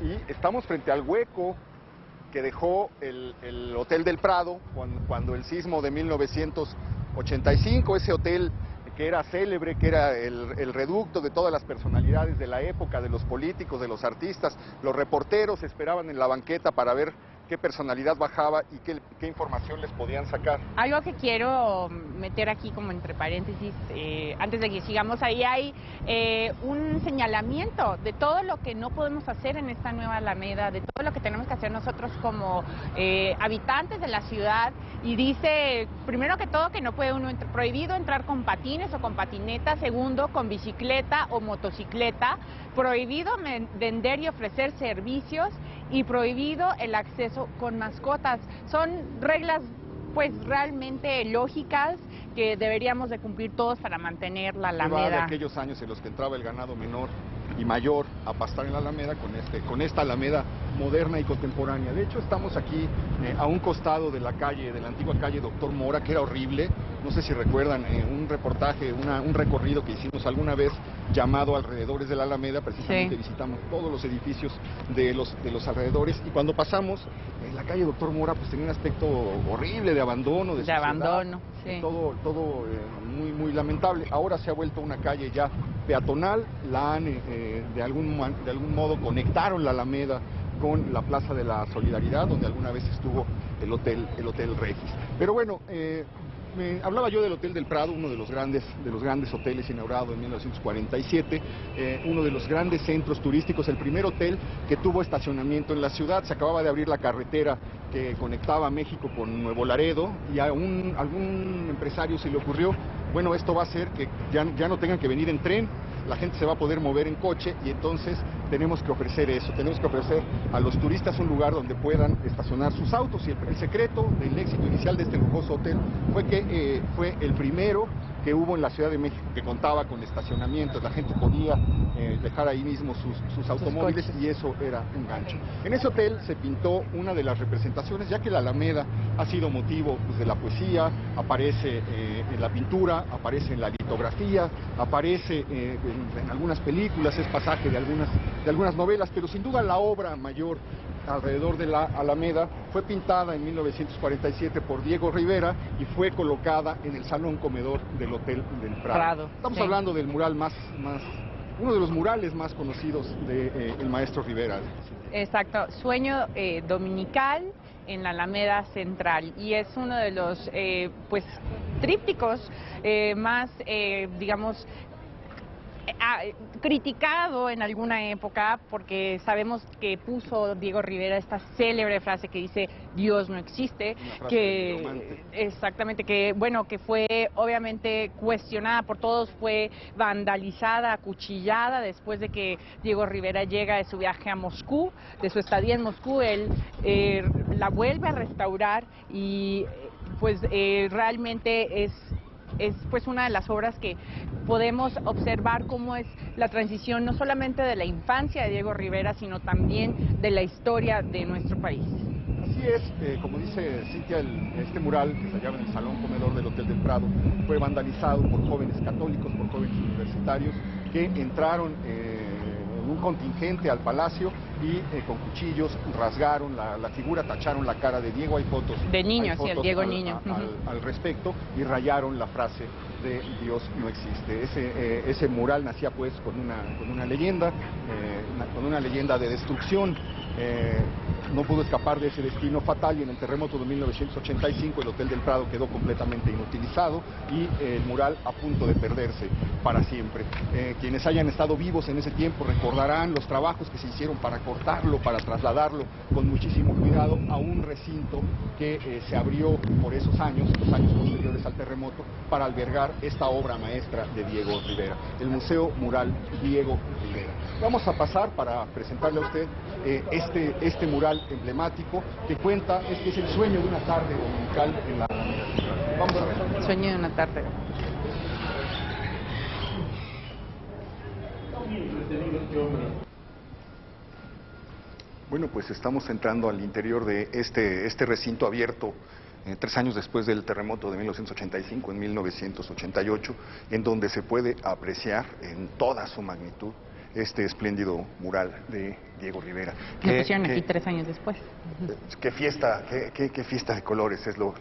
y estamos frente al hueco que dejó el Hotel del Prado cuando el sismo de 1985, ese hotel que era célebre, que era el reducto de todas las personalidades de la época, de los políticos, de los artistas. Los reporteros esperaban en la banqueta para ver qué personalidad bajaba y qué información les podían sacar.
Algo que quiero meter aquí como entre paréntesis, antes de que sigamos, ahí hay un señalamiento de todo lo que no podemos hacer en esta nueva Alameda, de todo lo que tenemos que hacer nosotros como habitantes de la ciudad, y dice, primero que todo, que no puede uno, prohibido entrar con patines o con patineta, segundo, con bicicleta o motocicleta, prohibido vender y ofrecer servicios, y prohibido el acceso con mascotas. Son reglas pues realmente lógicas que deberíamos de cumplir todos para mantener la Alameda.
De aquellos años en los que entraba el ganado menor y mayor a pastar en la Alameda con esta Alameda moderna y contemporánea. De hecho, estamos aquí a un costado de la calle, de la antigua calle Doctor Mora, que era horrible. No sé si recuerdan un reportaje, un recorrido que hicimos alguna vez llamado Alrededores de la Alameda. Precisamente sí. Visitamos todos los edificios de los alrededores, y cuando pasamos la calle Doctor Mora pues tenía un aspecto horrible de abandono, de
abandono, sí.
Todo muy lamentable. Ahora se ha vuelto una calle ya peatonal, la han de algún modo conectaron la Alameda con la Plaza de la Solidaridad, donde alguna vez estuvo el Hotel Regis. Pero bueno, hablaba yo del Hotel del Prado, uno de los grandes hoteles inaugurado en 1947, uno de los grandes centros turísticos, el primer hotel que tuvo estacionamiento en la ciudad. Se acababa de abrir la carretera que conectaba México con Nuevo Laredo, y a algún empresario se le ocurrió, bueno, esto va a hacer que ya no tengan que venir en tren, la gente se va a poder mover en coche, y entonces tenemos que ofrecer eso, tenemos que ofrecer a los turistas un lugar donde puedan estacionar sus autos. Y el secreto del éxito inicial de este lujoso hotel fue que fue el primero que hubo en la Ciudad de México que contaba con estacionamiento. La gente podía dejar ahí mismo sus automóviles, y eso era un gancho. En ese hotel se pintó una de las representaciones, ya que la Alameda ha sido motivo pues, de la poesía, aparece en la pintura, aparece en la litografía, aparece en algunas películas, es pasaje de algunas novelas, pero sin duda la obra mayor alrededor de la Alameda fue pintada en 1947 por Diego Rivera y fue colocada en el salón comedor del Hotel del Prado. Estamos hablando del mural uno de los murales más conocidos del maestro Rivera.
Exacto, Sueño Dominical en la Alameda Central, y es uno de los pues trípticos más digamos criticado en alguna época, porque sabemos que puso Diego Rivera esta célebre frase que dice Dios no existe, que exactamente, que bueno, que fue obviamente cuestionada por todos, fue vandalizada, acuchillada después de que Diego Rivera llega de su viaje a Moscú, de su estadía en Moscú. Él la vuelve a restaurar, y pues realmente es pues una de las obras que podemos observar cómo es la transición no solamente de la infancia de Diego Rivera, sino también de la historia de nuestro país.
Así es, como dice Cintia, este mural que se hallaba en el salón comedor del Hotel del Prado fue vandalizado por jóvenes católicos, por jóvenes universitarios que entraron en un contingente al palacio y con cuchillos rasgaron la figura, tacharon la cara de Diego. Hay fotos
de niño, sí, el Diego niño
al respecto, y rayaron la frase de Dios no existe. Ese mural nacía pues con una leyenda de destrucción. no pudo escapar de ese destino fatal, y en el terremoto de 1985 el Hotel del Prado quedó completamente inutilizado y el mural a punto de perderse para siempre. Quienes hayan estado vivos en ese tiempo recordarán los trabajos que se hicieron para cortarlo, para trasladarlo con muchísimo cuidado a un recinto que se abrió por esos años, los años posteriores al terremoto, para albergar esta obra maestra de Diego Rivera, el Museo Mural Diego Rivera. Vamos a pasar para presentarle a usted este mural emblemático que cuenta, que es el sueño de una tarde dominical en la Alameda. Vamos a ver.
Sueño de una tarde.
Bueno, pues estamos entrando al interior de este recinto abierto 3 años después del terremoto de 1985, en 1988, en donde se puede apreciar en toda su magnitud este espléndido mural de Diego Rivera.
Lo pusieron aquí 3 años después.
Qué fiesta de colores es lo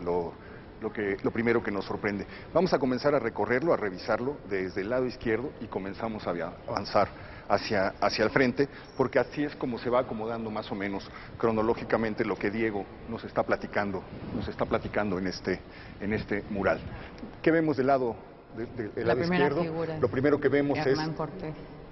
primero que nos sorprende. Vamos a comenzar a recorrerlo, a revisarlo desde el lado izquierdo y comenzamos a avanzar hacia el frente, porque así es como se va acomodando más o menos cronológicamente lo que Diego nos está platicando en este mural. ¿Qué vemos del lado izquierdo?
Figura,
lo primero que vemos es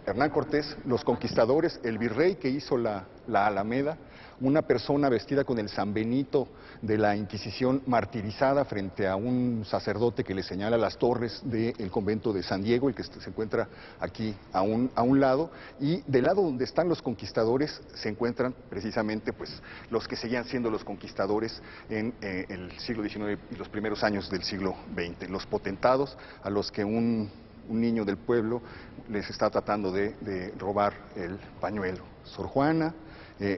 Hernán
Cortés, los conquistadores, el virrey que hizo la Alameda, una persona vestida con el San Benito de la Inquisición martirizada frente a un sacerdote que le señala las torres del convento de San Diego, y que se encuentra aquí a un lado, y del lado donde están los conquistadores se encuentran precisamente pues los que seguían siendo los conquistadores en el siglo XIX y los primeros años del siglo XX, los potentados a los que un niño del pueblo les está tratando de robar el pañuelo. Sor Juana,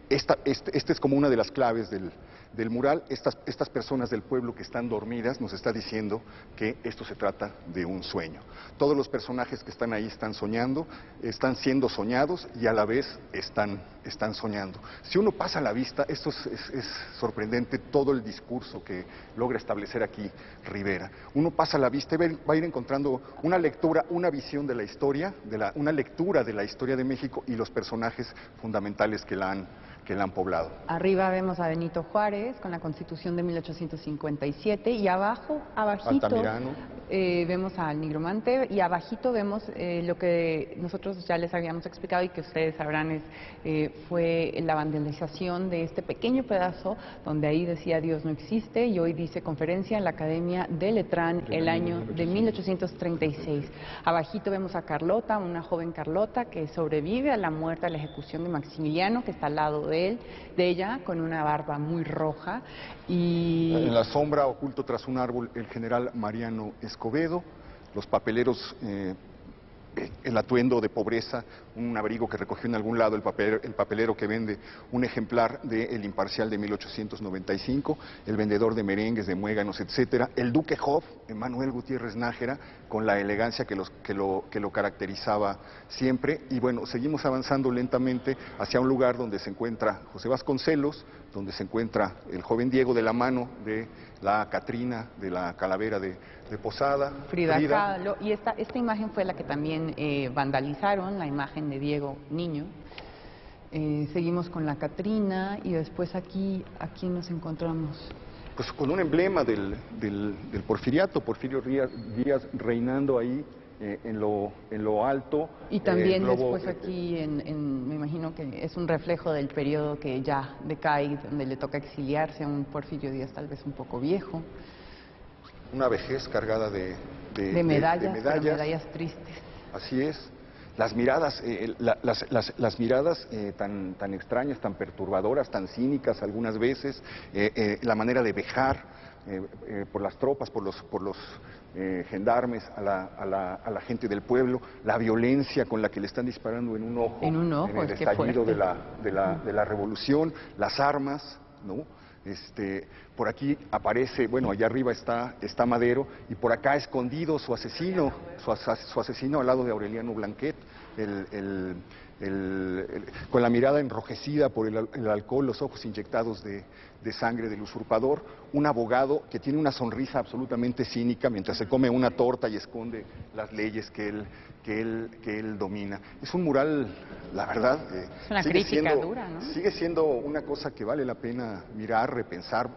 esta es como una de las claves del mural. Estas personas del pueblo que están dormidas nos está diciendo que esto se trata de un sueño. Todos los personajes que están ahí están soñando, están siendo soñados y a la vez están soñando. Si uno pasa la vista, esto es sorprendente, todo el discurso que logra establecer aquí Rivera. Uno pasa la vista y va a ir encontrando una lectura, una visión de la historia, una lectura de la historia de México y los personajes fundamentales que la han poblado.
Arriba vemos a Benito Juárez con la Constitución de 1857 y abajito
Altamirano.
Vemos al nigromante y abajito vemos lo que nosotros ya les habíamos explicado y que ustedes sabrán fue la vandalización de este pequeño pedazo donde ahí decía Dios no existe y hoy dice conferencia en la Academia de Letrán el año de 1836. Abajito vemos a Carlota, una joven Carlota que sobrevive a la muerte, a la ejecución de Maximiliano, que está al lado de ella, con una barba muy roja. Y
en la sombra, oculto tras un árbol, el general Mariano Escobedo, los papeleros, el atuendo de pobreza, un abrigo que recogió en algún lado el papelero que vende un ejemplar de El Imparcial de 1895, el vendedor de merengues, de muéganos, etcétera, el duque Hoff, Manuel Gutiérrez Nájera, con la elegancia que lo caracterizaba siempre. Y bueno, seguimos avanzando lentamente hacia un lugar donde se encuentra José Vasconcelos, donde se encuentra el joven Diego de la mano de la Catrina, de la calavera de Posada.
Frida Kahlo. Y esta imagen fue la que también vandalizaron, la imagen de Diego niño. Seguimos con la Catrina y después aquí nos encontramos.
Pues con un emblema del porfiriato, Porfirio Díaz reinando ahí en lo alto.
Y también después aquí, me imagino que es un reflejo del periodo que ya decae, donde le toca exiliarse a un Porfirio Díaz tal vez un poco viejo.
Una vejez cargada de
medallas tristes.
Así es. Las miradas, las miradas tan extrañas, tan perturbadoras, tan cínicas algunas veces, la manera de vejar por las tropas, por los gendarmes a la gente del pueblo, la violencia con la que le están disparando en un ojo, en el estallido de la revolución, las armas, ¿no? Por aquí aparece, bueno, allá arriba está Madero, y por acá escondido su asesino al lado de Aureliano Blanquet, con la mirada enrojecida por el alcohol, los ojos inyectados de sangre del usurpador, un abogado que tiene una sonrisa absolutamente cínica mientras se come una torta y esconde las leyes que que él domina. Es un mural, la verdad,
es una crítica dura, ¿no?
Sigue siendo una cosa que vale la pena mirar, repensar,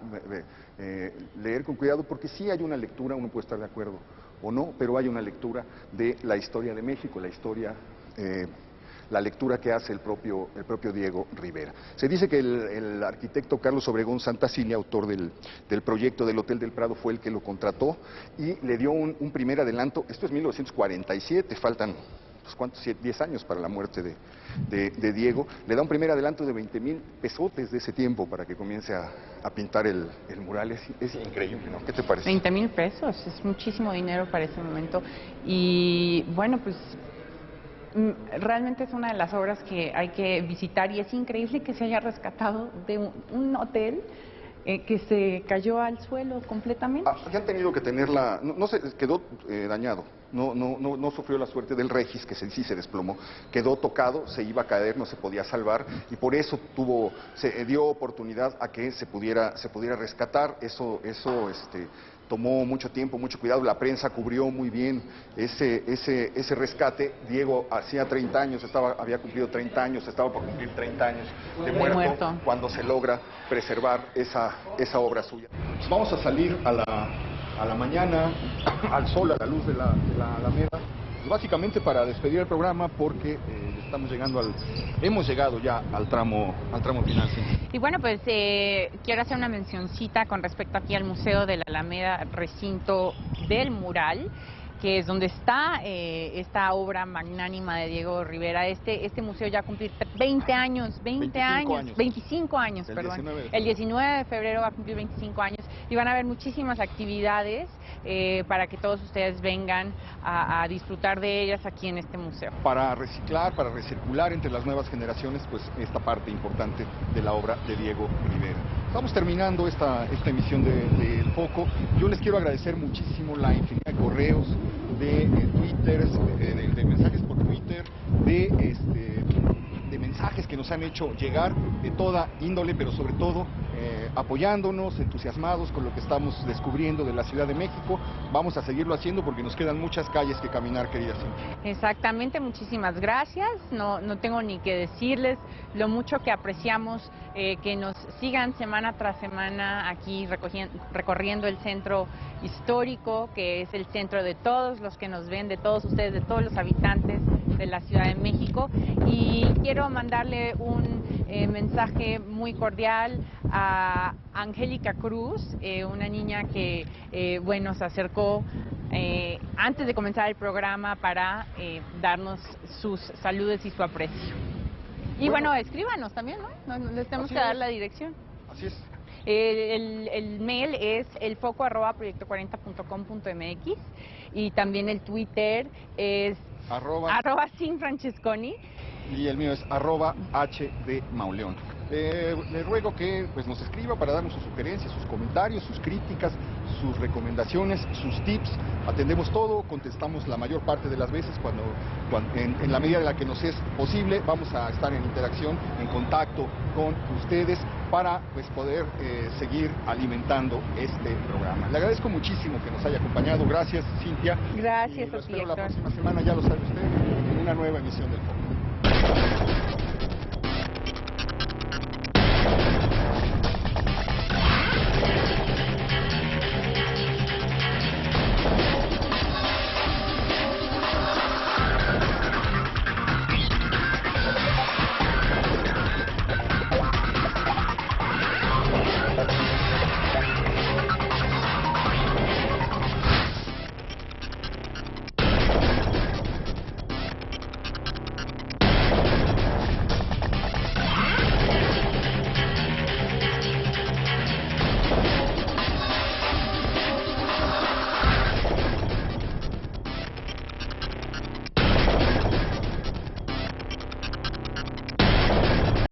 leer con cuidado, porque sí hay una lectura, uno puede estar de acuerdo o no, pero hay una lectura de la historia de México, la lectura que hace el propio Diego Rivera. Se dice que el arquitecto Carlos Obregón Santacilia, autor del proyecto del Hotel del Prado, fue el que lo contrató y le dio un primer adelanto. Esto es 1947, faltan, pues, ¿cuántos? 10 años para la muerte de Diego. Le da un primer adelanto de 20,000 pesotes de ese tiempo para que comience a pintar el mural. Es increíble, ¿no? ¿Qué te parece?
20,000 pesos, es muchísimo dinero para ese momento. Y bueno, pues realmente es una de las obras que hay que visitar y es increíble que se haya rescatado de un hotel que se cayó al suelo completamente.
Ya han tenido que tenerla, no se quedó dañado, no sufrió la suerte del Regis, que sí se desplomó, quedó tocado, se iba a caer, no se podía salvar y por eso se dio oportunidad a que se pudiera rescatar. Eso tomó mucho tiempo, mucho cuidado, la prensa cubrió muy bien ese rescate. Diego hacía 30 años, había cumplido 30 años, estaba por cumplir 30 años de muerto cuando se logra preservar esa obra suya. Vamos a salir a la mañana, al sol, a la luz de la Alameda, pues básicamente para despedir el programa porque hemos llegado ya al tramo final. ¿Sí?
Y bueno, pues quiero hacer una mencioncita con respecto aquí al Museo de la Alameda, recinto del mural, que es donde está esta obra magnánima de Diego Rivera. Este museo ya va a cumplir 25 años, perdón. El 19 de febrero va a cumplir 25 años y van a haber muchísimas actividades para que todos ustedes vengan a disfrutar de ellas aquí en este museo.
Para reciclar, para recircular entre las nuevas generaciones, pues esta parte importante de la obra de Diego Rivera. Estamos terminando esta emisión de El Foco. Yo les quiero agradecer muchísimo la infinidad de correos, de Twitter, de mensajes por Twitter, de mensajes que nos han hecho llegar de toda índole, pero sobre todo apoyándonos, entusiasmados con lo que estamos descubriendo de la Ciudad de México. Vamos a seguirlo haciendo porque nos quedan muchas calles que caminar, querida Cintia.
Exactamente, muchísimas gracias. No tengo ni que decirles lo mucho que apreciamos que nos sigan semana tras semana aquí recorriendo el centro histórico, que es el centro de todos los que nos ven, de todos ustedes, de todos los habitantes de la Ciudad de México. Y quiero mandarle un mensaje muy cordial a Angélica Cruz, una niña que se acercó antes de comenzar el programa para darnos sus saludos y su aprecio. Y bueno, escríbanos también, ¿no? Les tenemos que dar la dirección.
Así es.
El mail es elfoco@proyecto40.com.mx y también el Twitter es @sinfrancesconi.
Y el mío es @hdmauleón. Le ruego que nos escriba para darnos sus sugerencias, sus comentarios, sus críticas, sus recomendaciones, sus tips. Atendemos todo, contestamos la mayor parte de las veces cuando en la medida de la que nos es posible. Vamos a estar en interacción, en contacto con ustedes para poder seguir alimentando este programa. Le agradezco muchísimo que nos haya acompañado. Gracias, Cintia.
Gracias,
y lo espero la próxima semana, ya lo sabe usted, en una nueva emisión del Foco.